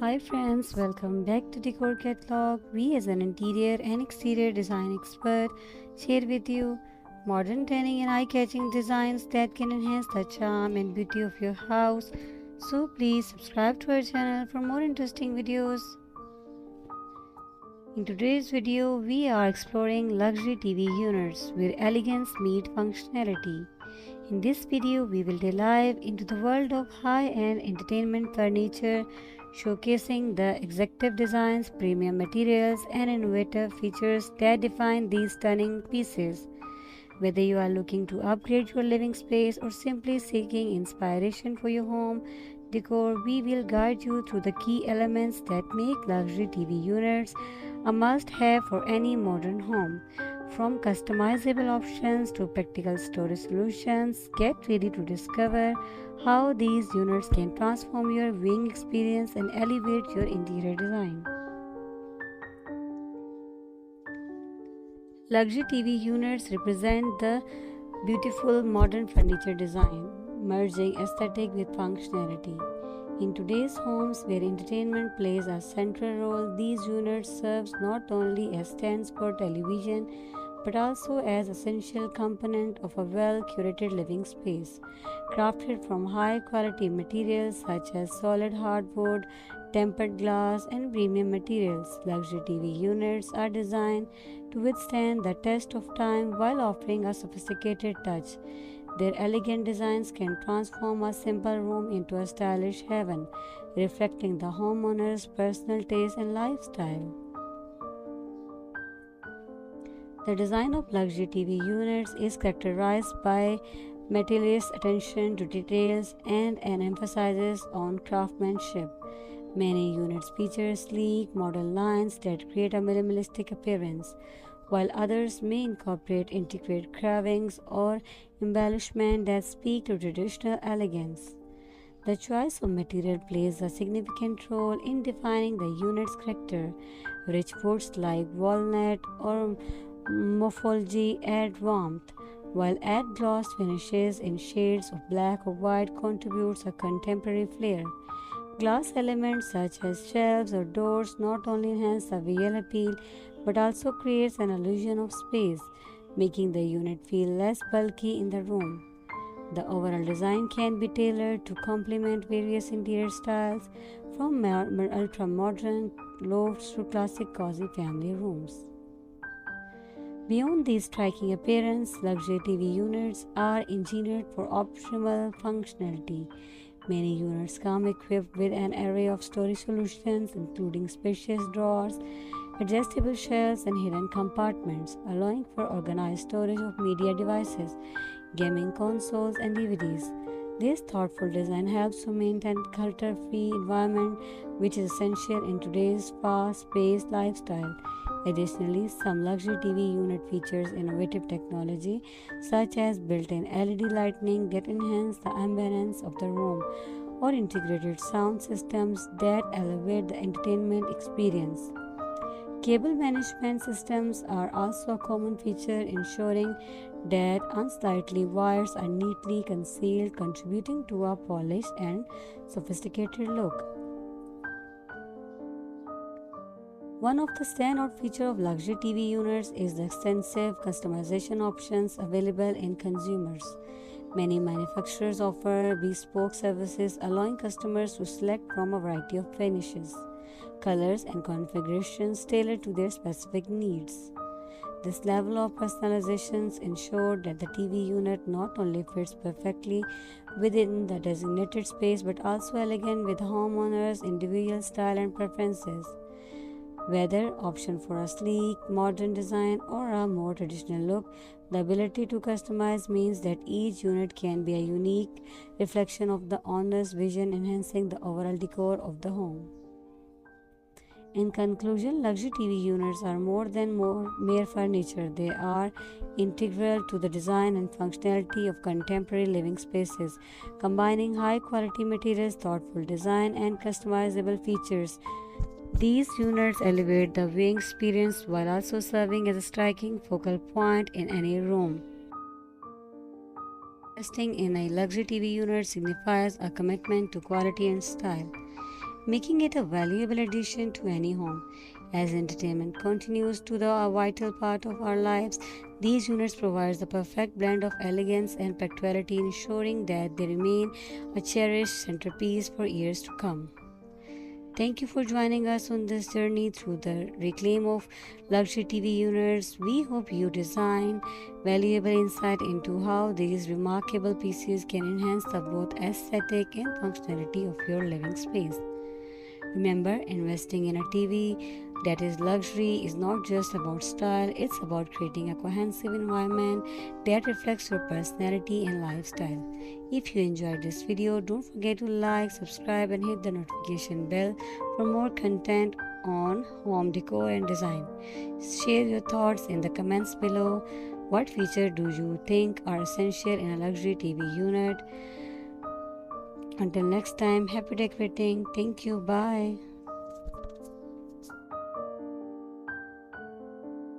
Hi friends, welcome back to Decor Catalog. We as an interior and exterior design expert share with you modern trending and eye-catching designs that can enhance the charm and beauty of your house. So please subscribe to our channel for more interesting videos. In today's video, we are exploring luxury TV units where elegance meets functionality. In this video, we will dive into the world of high-end entertainment furniture, showcasing the executive designs, premium materials, and innovative features that define these stunning pieces. Whether you are looking to upgrade your living space or simply seeking inspiration for your home decor, we will guide you through the key elements that make luxury TV units a must have for any modern home. From customizable options to practical storage solutions, get ready to discover how these units can transform your viewing experience and elevate your interior design. Luxury TV units represent the beautiful modern furniture design, merging aesthetic with functionality. In today's homes where entertainment plays a central role, these units serve not only as stands for television but also as essential component of a well-curated living space. Crafted from high-quality materials such as solid hardwood, tempered glass, and premium materials, luxury TV units are designed to withstand the test of time while offering a sophisticated touch. Their elegant designs can transform a simple room into a stylish haven, reflecting the homeowner's personal taste and lifestyle. The design of luxury TV units is characterized by meticulous attention to details and an emphasis on craftsmanship. Many units feature sleek, modern lines that create a minimalistic appearance, while others may incorporate intricate carvings or embellishment that speak to traditional elegance. The choice of material plays a significant role in defining the unit's character. Rich woods like walnut or morphology add warmth, while add gloss finishes in shades of black or white contributes a contemporary flair. Glass elements such as shelves or doors not only enhance the visual appeal but also creates an illusion of space, making the unit feel less bulky in the room. The overall design can be tailored to complement various interior styles from ultra-modern lofts to classic cozy family rooms. Beyond these striking appearance, luxury TV units are engineered for optimal functionality. Many units come equipped with an array of storage solutions, including spacious drawers, adjustable shelves, and hidden compartments, allowing for organized storage of media devices, gaming consoles, and DVDs. This thoughtful design helps to maintain a clutter-free environment, which is essential in today's fast-paced lifestyle. Additionally, some luxury TV unit features innovative technology such as built-in LED lighting that enhance the ambience of the room or integrated sound systems that elevate the entertainment experience. Cable management systems are also a common feature, ensuring that unsightly wires are neatly concealed, contributing to a polished and sophisticated look. One of the standout features of luxury TV units is the extensive customization options available in consumers. Many manufacturers offer bespoke services, allowing customers to select from a variety of finishes, colors, and configurations tailored to their specific needs. This level of personalizations ensure that the TV unit not only fits perfectly within the designated space but also elegant with homeowners' individual style and preferences. Whether option for a sleek, modern design or a more traditional look, the ability to customize means that each unit can be a unique reflection of the owner's vision, enhancing the overall decor of the home. In conclusion, luxury TV units are more than mere furniture. They are integral to the design and functionality of contemporary living spaces, combining high quality materials, thoughtful design, and customizable features. These units elevate the viewing experience while also serving as a striking focal point in any room. Investing in a luxury TV unit signifies a commitment to quality and style. making it a valuable addition to any home. As entertainment continues to be a vital part of our lives, these units provide the perfect blend of elegance and practicality, ensuring that they remain a cherished centerpiece for years to come. Thank you for joining us on this journey through the reclaim of luxury TV units. We hope you design valuable insight into how these remarkable pieces can enhance the both aesthetic and functionality of your living space. Remember, investing in a TV that is luxury is not just about style, it's about creating a cohesive environment that reflects your personality and lifestyle. If you enjoyed this video, don't forget to like, subscribe, and hit the notification bell for more content on home decor and design. Share your thoughts in the comments below. What feature do you think are essential in a luxury TV unit? Until next time, happy decorating. Thank you. Bye.